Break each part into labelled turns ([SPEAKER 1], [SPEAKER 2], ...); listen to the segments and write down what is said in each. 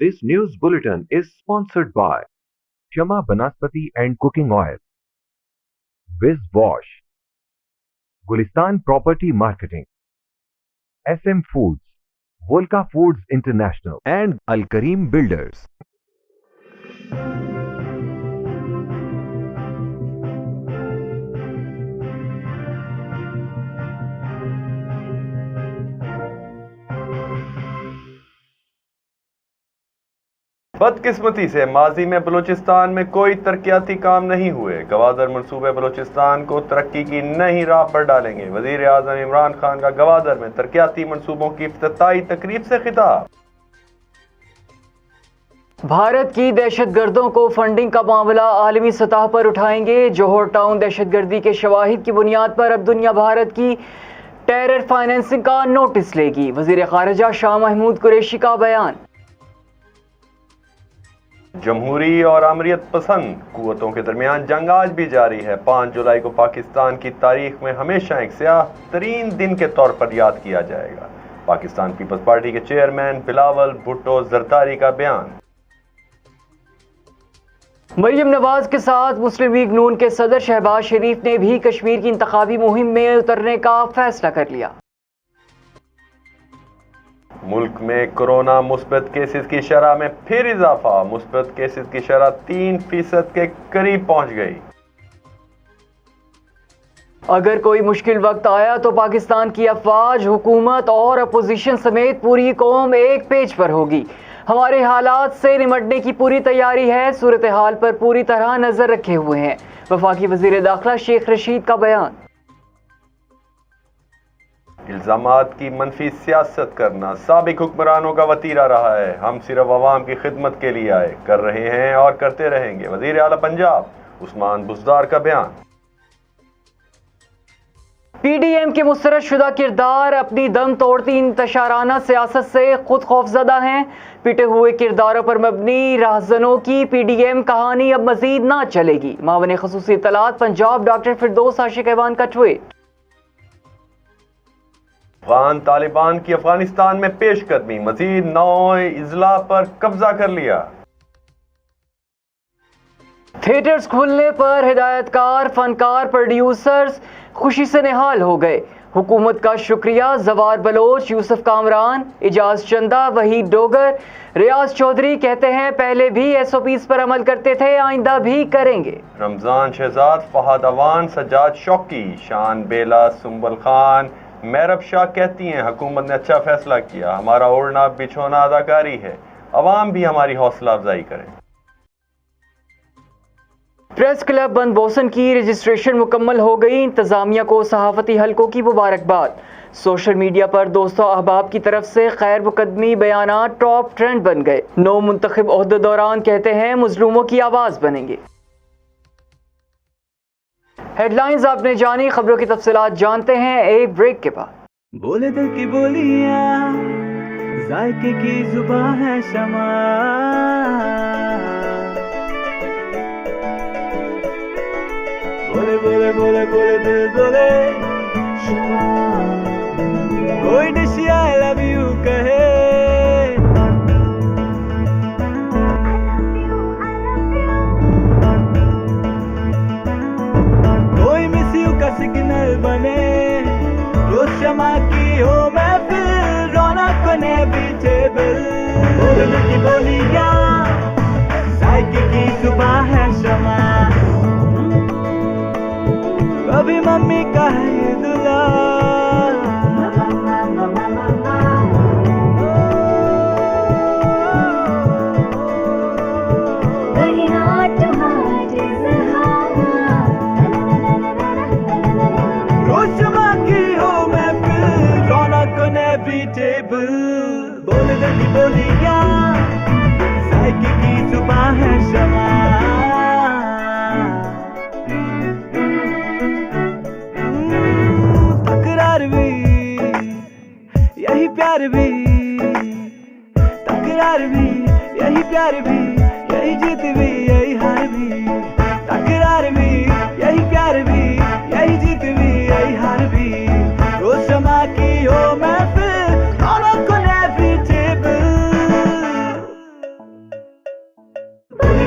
[SPEAKER 1] This news bulletin is sponsored by Shama Banaspati and Cooking Oil, Viz Wash, Gulistan Property Marketing, SM Foods, Volca Foods International, and Al Kareem Builders.
[SPEAKER 2] बदकिस्मती से माजी में बलूचिस्तान में कोई तरक्याती काम नहीं हुए। गवादर मंसूबे बलूचिस्तान को तरक्की की नई राह पर डालेंगे। वजीर आज़म इमरान खान का गवादर में तरक्याती मंसूबों की इफ्तिताही तकरीब से खिताब।
[SPEAKER 3] भारत की दहशतगर्दों को फंडिंग का मामला आलमी सतह पर उठाएंगे। जौहर टाउन दहशतगर्दी के शवाहिद की बुनियाद पर अब दुनिया भारत की टेरर फाइनेंसिंग का नोटिस लेगी। वजीर खारजा शाह महमूद कुरैशी का बयान।
[SPEAKER 2] जमहूरी और अमरीत पसंद कुव्वतों के दरमियान जंग आज भी जारी है। 5 जुलाई को पाकिस्तान की तारीख में हमेशा एक स्याह तरीन दिन के तौर पर याद किया जाएगा। पाकिस्तान पीपल्स पार्टी के चेयरमैन बिलावल भुट्टो जरदारी का बयान।
[SPEAKER 3] मरियम नवाज के साथ मुस्लिम लीग नून के सदर शहबाज शरीफ ने भी कश्मीर की इंतखाबी मुहिम में उतरने का फैसला कर लिया।
[SPEAKER 2] मुल्क में कोरोना मुस्बत केसेस की शरह में फिर इजाफा। मुस्बत केसेस की शरह 3% के करीब पहुंच गई।
[SPEAKER 3] अगर कोई मुश्किल वक्त आया तो पाकिस्तान की अफवाज, हुकूमत और अपोजिशन समेत पूरी कौम एक पेज पर होगी। हमारे हालात से निमटने की पूरी तैयारी है। सूरत हाल पर पूरी तरह नजर रखे हुए हैं। वफाकी वजीर दाखिला शेख रशीद का बयान।
[SPEAKER 2] इल्जामात की मनफी सियासत करना साबिक हुक्मरानों का वतीरा रहा है। हम सिर्फ अवाम की खिदमत के लिए आए, कर रहे हैं और करते रहेंगे। वजीर आला पंजाब उस्मान बुज़दार का बयान।
[SPEAKER 3] पीडीएम के मुस्तरद शुदा किरदार अपनी दम तोड़ती इंतशाराना सियासत से खुद खौफजदा हैं। पिटे हुए किरदारों पर मबनी राहजनों की पीडीएम कहानी अब मजीद ना चलेगी। मावन खसूसी इत्तलात पंजाब डॉक्टर फिरदौस आशिक ऐवान का ट्वीट।
[SPEAKER 2] अफगान तालिबान की अफगानिस्तान में पेशकदमी, मजीद 9 इजला पर कब्जा कर लिया।
[SPEAKER 3] थिएटर्स खुलने पर हिदायतकार, फनकार, प्रोड्यूसर्स खुशी से निहाल हो गए। हुकूमत का शुक्रिया। जवार बलोच, यूसुफ कामरान, इजाज चंदा, वहीद डोगर, रियाज चौधरी कहते हैं पहले भी SOPs पर अमल करते थे, आइंदा भी करेंगे।
[SPEAKER 2] रमजान शहजाद, फहद अवान, सज्जाद शौकी, शान बेला, सुंबल खान, मैरब शाह कहती हैं हुकूमत ने अच्छा फैसला किया। हमारा ओढ़ना बिछोना अदाकारी है। अवाम भी हमारी हौसला अफजाई करें।
[SPEAKER 3] प्रेस क्लब बंद बोसन की रजिस्ट्रेशन मुकम्मल हो गई। इंतजामिया को सहाफती हलकों की मुबारकबाद। सोशल मीडिया पर दोस्तों अहबाब की तरफ से खैर मुकदमी बयानात टॉप ट्रेंड बन गए। नौ मुंतखब ओहदेदारान कहते हैं मजलूमों की आवाज बनेंगे। हेडलाइंस आपने जानी, खबरों की तफसीलात जानते हैं एक ब्रेक के बाद।
[SPEAKER 4] बोले दिल की बोलियां, जायके की जुबान है शमा। बोले बोले बोले बोले दिल बोले शमा। कोई डिशी आई लव यू कहे, सिग्नल बने जो शमा की हो महफिल, रौनक बने बीटेबल। बोलने की बोलियां, साइकिल की जुबान है शमा। कभी मम्मी का है दुला, बोले की बोलियां, साइकिल की जुबान है शमा। तकरार भी यही प्यार भी, तकरार भी यही प्यार भी, यही जीत भी यही हार भी। तकरार भी यही प्यार भी, यही जीत भी यही हार भी। रोज शमा की हो महफिल,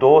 [SPEAKER 2] 2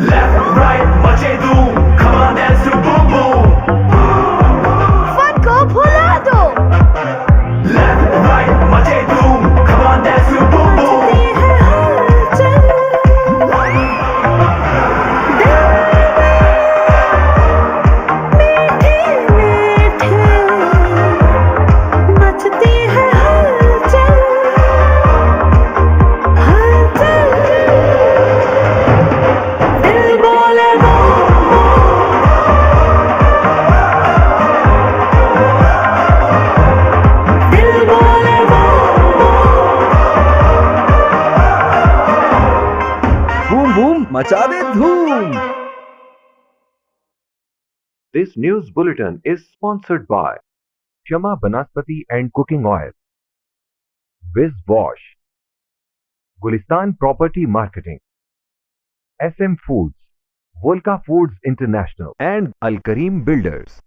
[SPEAKER 4] Left, right, much ado, come on dance.
[SPEAKER 5] मचा दे धूम।
[SPEAKER 1] This news bulletin is sponsored by Shama Banaspati and Cooking Oil, Viz Wash, Gulistan Property Marketing, SM Foods, Volca Foods International, and Al Kareem Builders.